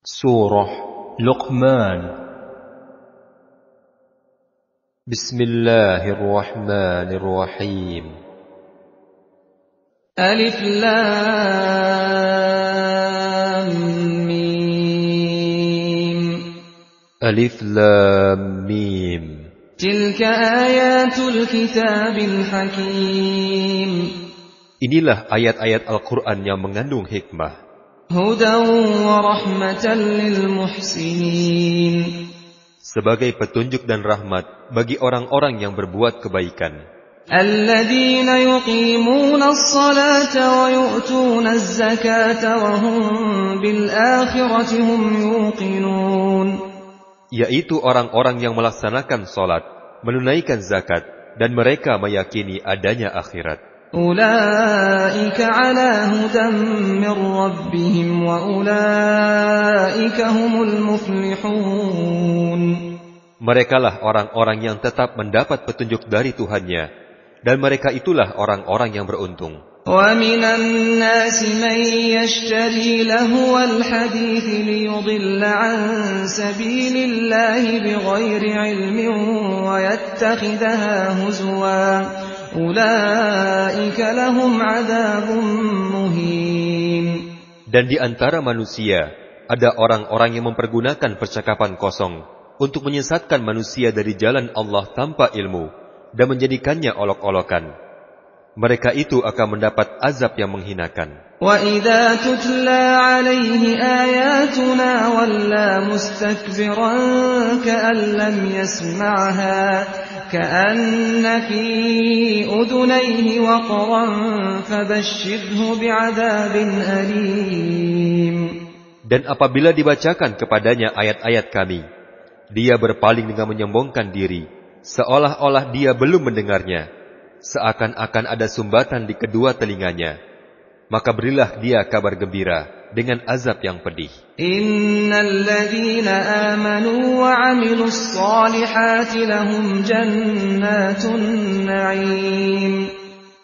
Surah Luqman. Bismillahirrahmanirrahim. Alif Lam Mim. Alif Lam Mim. Tilka ayatul kitabil hakim. Inilah ayat-ayat Al-Quran yang mengandung hikmah. Hudan wa rahmatan lil muhsinin. Sebagai petunjuk dan rahmat bagi orang-orang yang berbuat kebaikan. Alladzina yuqimuna as-salata wa yu'tuna az-zakata wa hum bil akhirati hum yuqinun. Yaitu orang-orang yang melaksanakan salat, menunaikan zakat, dan mereka meyakini adanya akhirat. Ulaika ala hudan min rabbihim wa ulaika humul muflihun. Merekalah orang-orang yang tetap mendapat petunjuk dari Tuhannya, dan mereka itulah orang-orang yang beruntung. Wa minan nasi man yashtari lahwal hadits liyudilla an sabilillahi bighairi ilmin wa yattakhidhaha huzwa. Ulaika lahum adzabun muhin. Dan di antara manusia ada orang-orang yang mempergunakan percakapan kosong untuk menyesatkan manusia dari jalan Allah tanpa ilmu dan menjadikannya olok-olokan. Mereka itu akan mendapat azab yang menghinakan. Wa idza tutla alaihi ayatuna walla mustakbiran ka'an lam yasma'ha ka'anna fi udunayhi waqran fabashshirhu bi'adzabin alim. Dan apabila dibacakan kepadanya ayat-ayat kami, dia berpaling dengan menyombongkan diri, seolah-olah dia belum mendengarnya, seakan-akan ada sumbatan di kedua telinganya. Maka berilah dia kabar gembira dengan azab yang pedih. Innal ladzina amanu wa 'amilus solihati lahum jannatun na'im.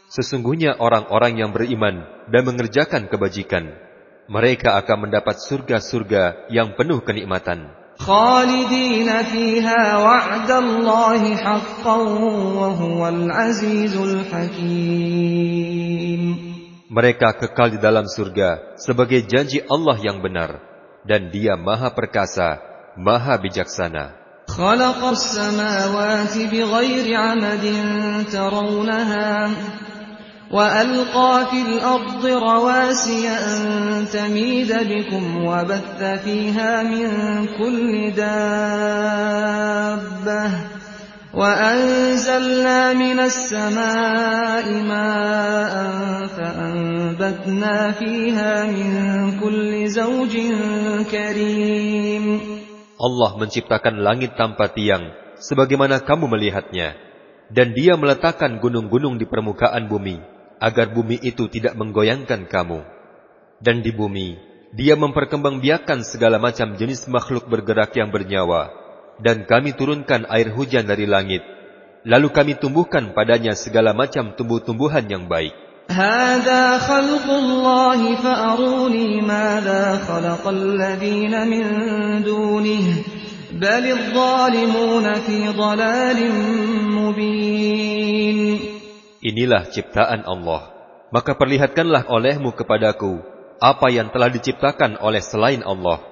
Sesungguhnya orang-orang yang beriman dan mengerjakan kebajikan, mereka akan mendapat surga-surga yang penuh kenikmatan. Khalidina fiha wa'dallahi haqqan wa huwal azizul hakim. Mereka kekal di dalam surga sebagai janji Allah yang benar, dan Dia Maha Perkasa, Maha Bijaksana. Khalaqas samawati bighairi 'amadin tarawnaha wa alqa fil ardi rawasiya an tamida bikum wa batha fiha min kulli dabbah. وَأَنزَلْنَا مِنَ السَّمَاءِ مَاءً فَأَنبَتْنَا فِيهَا مِن كُلِّ زَوْجٍ كَرِيمٍ. Allah menciptakan langit tanpa tiang, sebagaimana kamu melihatnya, dan Dia meletakkan gunung-gunung di permukaan bumi, agar bumi itu tidak menggoyangkan kamu. Dan di bumi, Dia memperkembangbiakkan segala macam jenis makhluk bergerak yang bernyawa. Dan kami turunkan air hujan dari langit, lalu kami tumbuhkan padanya segala macam tumbuh-tumbuhan yang baik. Hada khalqullahi fa'aruni madza khalaqal ladzina min dunihi balidh zalimuna fi dhalalin mubin. Inilah ciptaan Allah, maka perlihatkanlah olehmu kepadaku apa yang telah diciptakan oleh selain Allah.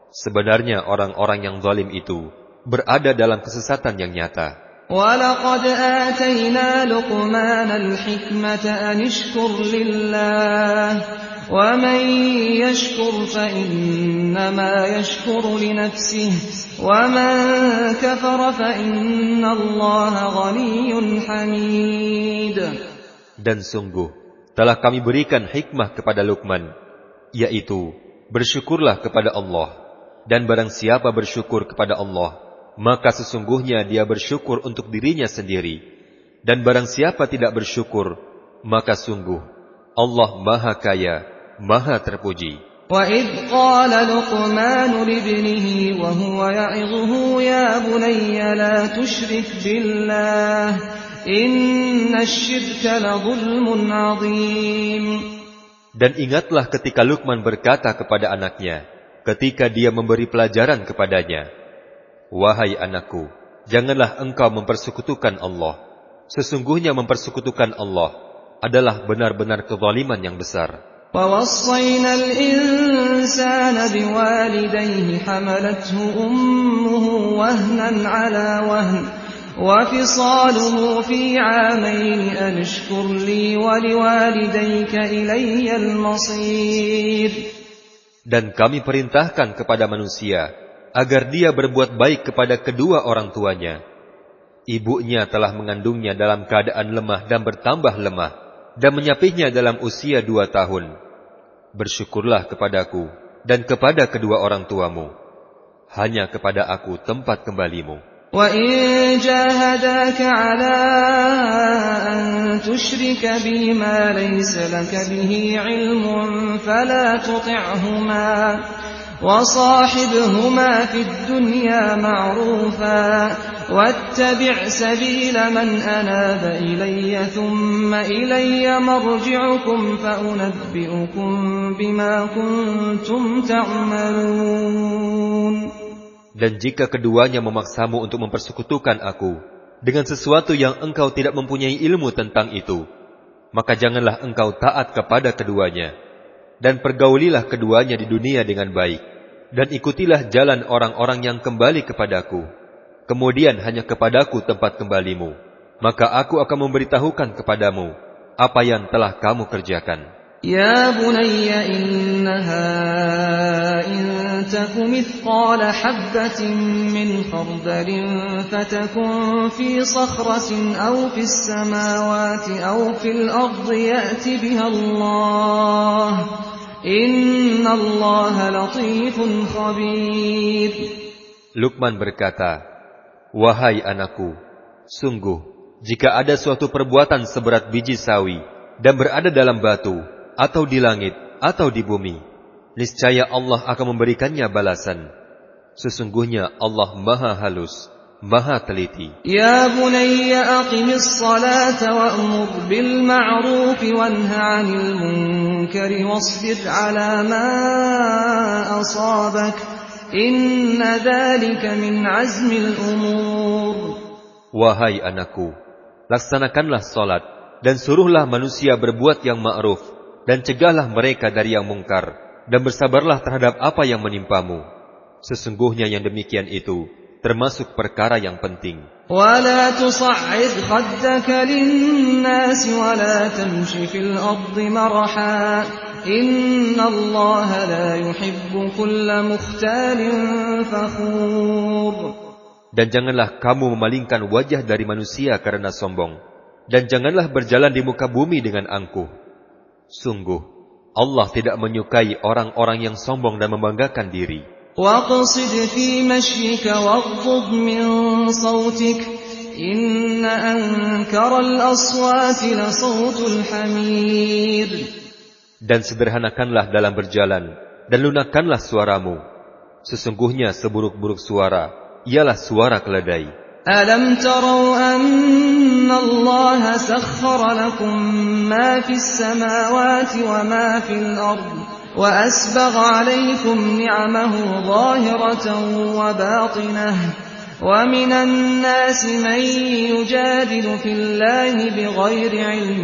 Sebenarnya orang-orang yang zalim itu berada dalam kesesatan yang nyata. وَلَقَدْ آتَيْنَا لُقْمَانَ الْحِكْمَةَ أَنِ اشْكُرْ لِلَّهِ وَمَنْ يَشْكُرْ فَإِنَّمَا يَشْكُرُ لِنَفْسِهِ وَمَنْ كَفَرَ فَإِنَّ اللَّهَ غَنِيٌّ حَمِيدٌ. Dan sungguh telah kami berikan hikmah kepada Luqman, yaitu bersyukurlah kepada Allah. Dan barang siapa bersyukur kepada Allah, maka sesungguhnya dia bersyukur untuk dirinya sendiri. Dan barang siapa tidak bersyukur, maka sungguh Allah Maha Kaya, Maha Terpuji. وَإِذْ قَالَ لُقْمَانُ لِابْنِهِ وَهُوَ يَعِظُهُ يَا بُنَيَّ لَا تُشْرِكْ بِاللَّهِ إِنَّ الشِّرْكَ لَظُلْمٌ عَظِيمٌ. Dan ingatlah ketika Luqman berkata kepada anaknya, ketika dia memberi pelajaran kepadanya, "Wahai anakku, janganlah engkau mempersekutukan Allah. Sesungguhnya mempersekutukan Allah adalah benar-benar kezaliman yang besar." وَوَصَّيْنَا الْإِنسَانَ بِوَالِدَيْهِ حَمَلَتْهُ أُمُّهُ وَهْنًا عَلَى وَهْنٍ وَفِصَالُهُ فِي عَامَيْنِ أَنِ اشْكُرْ لِي وَلِوَالِدَيْكَ إِلَيَّ الْمَصِيرُ. Dan kami perintahkan kepada manusia agar dia berbuat baik kepada kedua orang tuanya. Ibunya telah mengandungnya dalam keadaan lemah dan bertambah lemah, dan menyapihnya dalam usia 2 tahun. Bersyukurlah kepadaku dan kepada kedua orang tuamu. Hanya kepada aku tempat kembalimu. وَإِن جَاهَدَاكَ عَلَىٰ أَن تُشْرِكَ بِي مَا لَيْسَ لَكَ بِهِ عِلْمٌ فَلَا تُطِعْهُمَا وَصَاحِبْهُمَا فِي الدُّنْيَا مَعْرُوفًا وَاتَّبِعْ سَبِيلَ مَنْ أَنَابَ إِلَيَّ ثُمَّ إِلَيَّ مَرْجِعُكُمْ فَأُنَبِّئُكُم بِمَا كُنتُمْ تَعْمَلُونَ. Dan jika keduanya memaksamu untuk mempersekutukan aku dengan sesuatu yang engkau tidak mempunyai ilmu tentang itu, maka janganlah engkau taat kepada keduanya. Dan pergaulilah keduanya di dunia dengan baik, dan ikutilah jalan orang-orang yang kembali kepadaku. Kemudian hanya kepadaku tempat kembalimu, maka aku akan memberitahukan kepadamu apa yang telah kamu kerjakan. يا بني إنها إن تك مثقال حبة من خردل فتكن في صخرة أو في السماوات أو في الأرض يأت بها الله إن الله لطيف خبير. Luqman berkata, "Wahai anakku, sungguh jika ada suatu perbuatan seberat biji sawi dan berada dalam batu atau di langit, atau di bumi, niscaya Allah akan memberikannya balasan. Sesungguhnya Allah maha halus, maha teliti." Ya bunayya aqimis salata wa'mur bil ma'ruf wanha 'anil munkari wasbir 'ala ma asabak. Inna dhalika min 'azmil umur. Wahai anakku, laksanakanlah salat dan suruhlah manusia berbuat yang ma'ruf, dan cegahlah mereka dari yang mungkar, dan bersabarlah terhadap apa yang menimpamu. Sesungguhnya yang demikian itu termasuk perkara yang penting. وَلَا تُصَعِّرْ خَدَّكَ لِلنَّاسِ وَلَا تَمْشِ فِي الْأَرْضِ مَرَحًا إِنَّ اللَّهَ لَا يُحِبُّ كُلَّ مُخْتَالٍ فَخُورٍ. Dan janganlah kamu memalingkan wajah dari manusia karena sombong, dan janganlah berjalan di muka bumi dengan angkuh. Sungguh, Allah tidak menyukai orang-orang yang sombong dan membanggakan diri. وَاقْصِدْ فِي مَشْيِكَ وَاغْضُضْ مِنْ صَوْتِكَ إِنَّ أَنْكَرَ الْأَصْوَاتِ لَصَوْتُ الْحَمِيرِ. Dan sederhanakanlah dalam berjalan, dan lunakkanlah suaramu. Sesungguhnya seburuk-buruk suara ialah suara keledai. أَلَمْ تَرَوْا أَنَّ اللَّهَ سَخَّرَ لَكُم مَّا فِي السَّمَاوَاتِ وَمَا فِي الْأَرْضِ وَأَسْبَغَ عَلَيْكُمْ نِعَمَهُ ظَاهِرَةً وَبَاطِنَةً وَمِنَ النَّاسِ مَن يُجَادِلُ فِي اللَّهِ بِغَيْرِ عِلْمٍ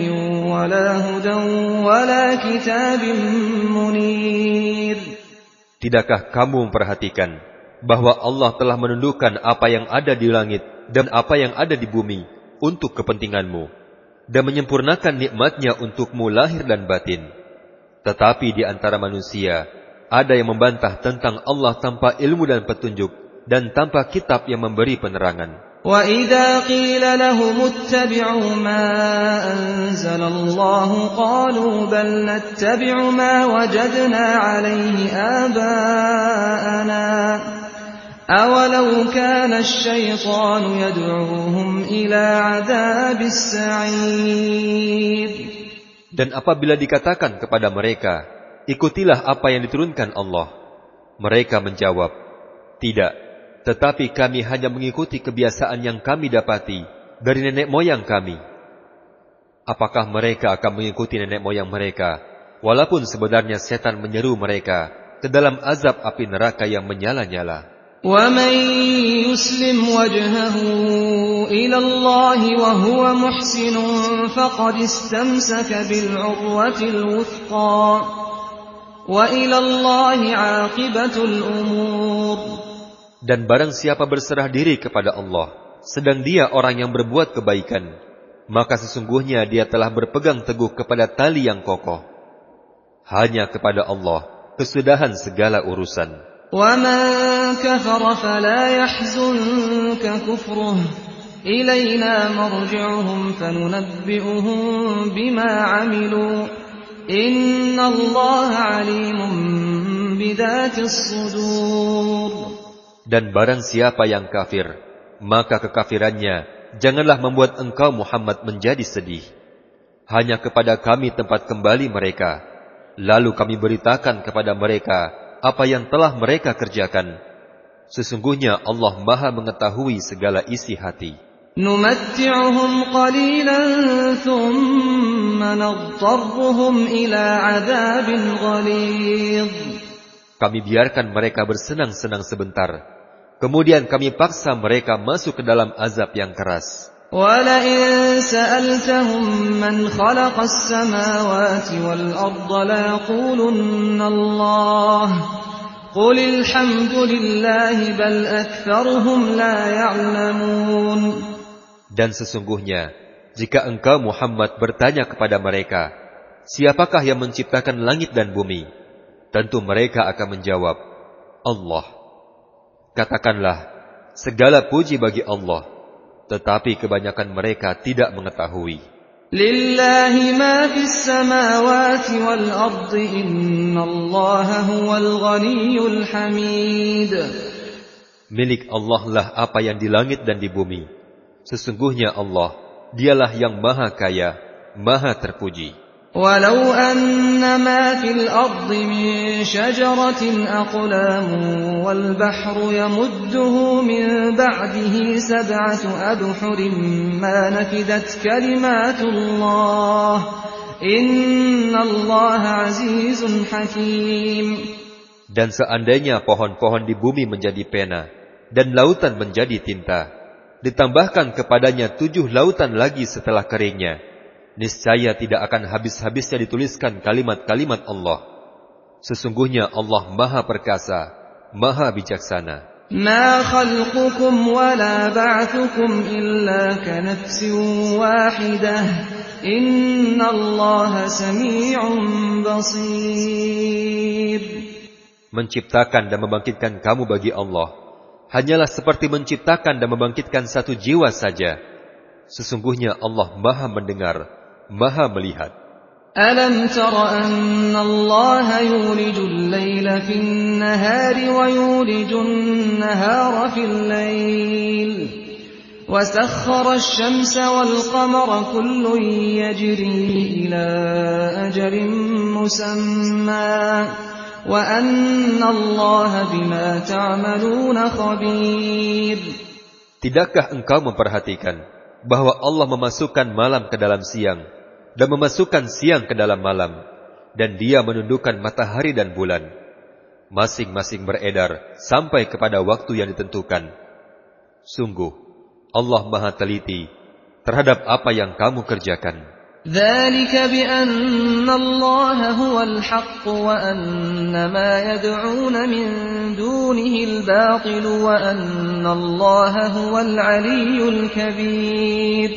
وَلَا هُدًى وَلَا كِتَابٍ مُنِيرٍ. Tidakkah kamu memperhatikan bahwa Allah telah menundukkan apa yang ada di langit dan apa yang ada di bumi untuk kepentinganmu, dan menyempurnakan nikmatnya untukmu lahir dan batin. Tetapi di antara manusia ada yang membantah tentang Allah tanpa ilmu dan petunjuk, dan tanpa kitab yang memberi penerangan. وَإِذَا قِيلَ لَهُمُ اتَّبِعُوا مَا أَنزَلَ اللَّهُ قَالُوا بَلْ نَتَّبِعُ مَا وَجَدْنَا عَلَيْهِ آبَاءَنَا أَوَلَوْ كَانَ الشَّيْطَانُ يَدْعُوهُمْ إِلَى عَذَابِ السَّعِيرِ. Dan apabila dikatakan kepada mereka, ikutilah apa yang diturunkan Allah, mereka menjawab, tidak, tetapi kami hanya mengikuti kebiasaan yang kami dapati dari nenek moyang kami. Apakah mereka akan mengikuti nenek moyang mereka, walaupun sebenarnya setan menyeru mereka ke dalam azab api neraka yang menyala-nyala. وَمَنْ يُسْلِمْ وَجْهَهُ إِلَى اللَّهِ وَهُوَ مُحْسِنٌ فَقَدِ اسْتَمْسَكَ بِالْعُرْوَةِ الْوُثْقَى وَإِلَى اللَّهِ عَاقِبَةُ الْأُمُورِ. Dan barang siapa berserah diri kepada Allah, sedang dia orang yang berbuat kebaikan, maka sesungguhnya dia telah berpegang teguh kepada tali yang kokoh. Hanya kepada Allah kesudahan segala urusan. وَمَنْ كَفَرَ فَلَا يَحْزُنْكَ كُفْرُهُ إِلَيْنَا مَرْجِعُهُمْ فَنُنَبِّئُهُم بِمَا عَمِلُوا إِنَّ اللَّهَ عَلِيمٌ بِذَاتِ الصُّدُورِ. Dan barang siapa yang kafir, maka kekafirannya janganlah membuat engkau Muhammad menjadi sedih. Hanya kepada kami tempat kembali mereka, lalu kami beritakan kepada mereka apa yang telah mereka kerjakan. Sesungguhnya Allah Maha mengetahui segala isi hati. نُمَتِّعُهُمْ قَلِيلًا ثُمَّ نَضْطَرُّهُمْ إِلَى عَذَابٍ غَلِيظٍ. Kami biarkan mereka bersenang-senang sebentar, kemudian kami paksa mereka masuk ke dalam azab yang keras. وَلَئِن سَأَلْتَهُم مَّنْ خَلَقَ السَّمَاوَاتِ وَالْأَرْضَ لَيَقُولُنَّ اللَّهُ قُلِ الْحَمْدُ لِلَّهِ بَلْ أَكْثَرُهُمْ لَا يَعْلَمُونَ. Dan sesungguhnya, jika engkau Muhammad bertanya kepada mereka, siapakah yang menciptakan langit dan bumi? Tentu mereka akan menjawab, Allah. Katakanlah, segala puji bagi Allah. Tetapi kebanyakan mereka tidak mengetahui. Lillahi ma fis samawati wal ardi innallaha huwal ghaniyyul hamid. Milik Allah lah apa yang di langit dan di bumi. Sesungguhnya Allah, dialah yang maha kaya, maha terpuji. Walau anna ma fil ardi min syajaratin aqlamun wal bahru yamudduhu min ba'dihi sab'atu abhurin ma nafidat kalimatullah innallaha azizun hakim. Dan seandainya pohon-pohon di bumi menjadi pena dan lautan menjadi tinta, ditambahkan kepadanya 7 lautan lagi setelah keringnya, niscaya tidak akan habis-habisnya dituliskan kalimat-kalimat Allah. Sesungguhnya Allah Maha Perkasa, Maha Bijaksana. Ma khalqukum wa la ba'thukum illa ka nafsin wahidah. Innallaha sami'un basir. Menciptakan dan membangkitkan kamu bagi Allah hanyalah seperti menciptakan dan membangkitkan satu jiwa saja. Sesungguhnya Allah Maha mendengar, Maha melihat. Alam tara anna Allah yulijul layla fin nahari wa yulijun nahara fil layl wa sakhkhara asy-syamsa wal qamara kullun yajri ila ajalin musamma wa anna Allah bima ta'maluna khabir. Tidakkah engkau memperhatikan bahwa Allah memasukkan malam ke dalam siang dan memasukkan siang ke dalam malam, dan Dia menundukkan matahari dan bulan, masing-masing beredar sampai kepada waktu yang ditentukan. Sungguh, Allah Maha teliti terhadap apa yang kamu kerjakan. ذَلِكَ بِأَنَّ اللَّهَ هُوَ الْحَقُّ وَأَنَّ مَا يَدْعُونَ مِن دُونِهِ الْبَاطِلُ وَأَنَّ اللَّهَ هُوَ الْعَلِيُّ الْكَبِيرُ.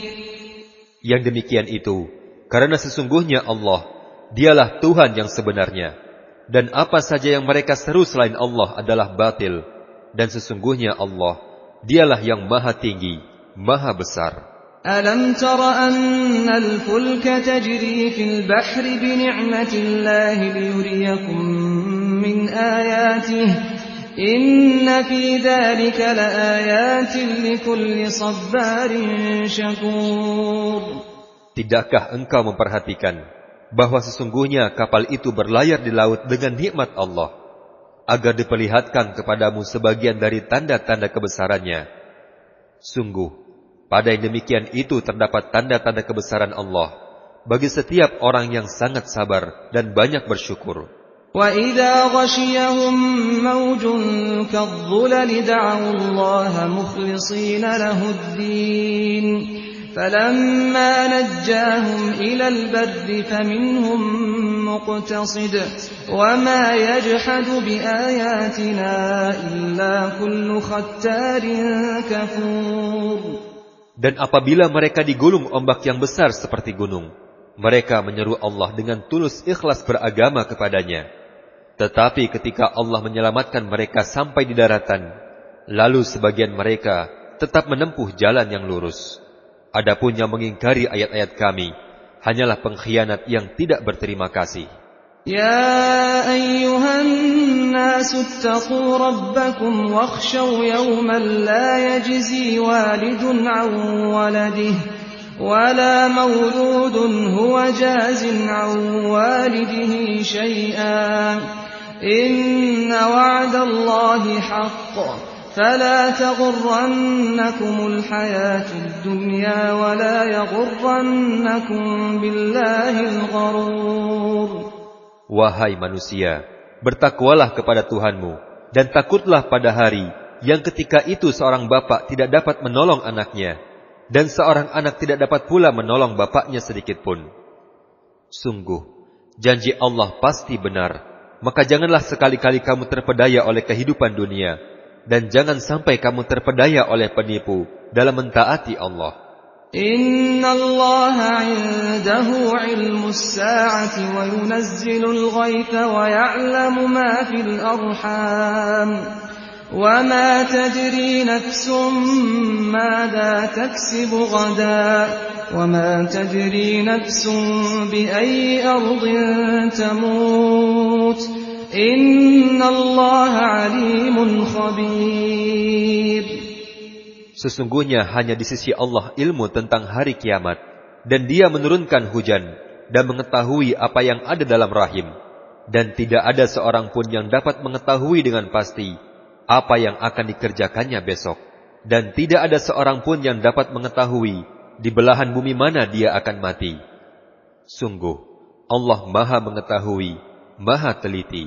Yang demikian itu karena sesungguhnya Allah, Dialah Tuhan yang sebenarnya, dan apa saja yang mereka seru selain Allah adalah batil, dan sesungguhnya Allah, Dialah yang Maha Tinggi, Maha Besar. أَلَمْ تَرَ أَنَّ الْفُلْكَ تَجْرِي فِي الْبَحْرِ بِنِعْمَةِ اللَّهِ لِيُرِيَكُم مِّنْ آيَاتِهِ إِنَّ فِي ذَلِكَ لَآيَاتٍ لِكُلِّ صَبَّارٍ شَكُورٍ. Tidakkah engkau memperhatikan bahwa sesungguhnya kapal itu berlayar di laut dengan nikmat Allah, agar diperlihatkan kepadamu sebagian dari tanda-tanda kebesarannya? Sungguh, pada yang demikian itu terdapat tanda-tanda kebesaran Allah bagi setiap orang yang sangat sabar dan banyak bersyukur. وَإِذَا غَشِيَهُم مَّوْجٌ كَالظُّلَلِ دَعَوُا اللَّهَ مُخْلِصِينَ لَهُ الدِّينَ فَلَمَّا نَجَّاهُمْ إِلَى الْبَرِّ فَمِنْهُم مُّقْتَصِدٌ وَمَا يَجْحَدُ بِآيَاتِنَا إِلَّا كُلُّ خَتَّارٍ كَفُورٍ. Dan apabila mereka digulung ombak yang besar seperti gunung, mereka menyeru Allah dengan tulus ikhlas beragama kepadanya. Tetapi ketika Allah menyelamatkan mereka sampai di daratan, lalu sebagian mereka tetap menempuh jalan yang lurus. Adapun yang mengingkari ayat-ayat kami, hanyalah pengkhianat yang tidak berterima kasih. Ya ayyuhan nasu ittaqu rabbakum wakhshaw yawman la yajzi walidun an waladihi ولا مولود هو جاز عن والده شيئا إن وعد الله حق فلا تغرنكم الحياة الدنيا ولا يغرنكم بالله الغرور. Wahai manusia, bertakwalah kepada Tuhanmu dan takutlah pada hari yang ketika itu seorang bapak tidak dapat menolong anaknya, dan seorang anak tidak dapat pula menolong bapaknya sedikitpun. Sungguh, janji Allah pasti benar, maka janganlah sekali-kali kamu terpedaya oleh kehidupan dunia, dan jangan sampai kamu terpedaya oleh penipu dalam mentaati Allah. Inna Allah 'indahu 'ilmus sa'ati wa yunazzilul ghaitha wa ya'lamu ma fil arham. وَمَا تَدْرِي نَفْسٌ مَاذَا تَكْسِبُ غَدًا وَمَا تَدْرِي نَفْسٌ بِأَيِّ أَرْضٍ تَمُوتُ إِنَّ اللَّهَ عَلِيمٌ خَبِيرٌ. Sesungguhnya hanya di sisi Allah ilmu tentang hari kiamat, dan Dia menurunkan hujan dan mengetahui apa yang ada dalam rahim, dan tidak ada seorang pun yang dapat mengetahui dengan pasti apa yang akan dikerjakannya besok, dan tidak ada seorang pun yang dapat mengetahui di belahan bumi mana dia akan mati. Sungguh, Allah Maha Mengetahui, Maha Teliti.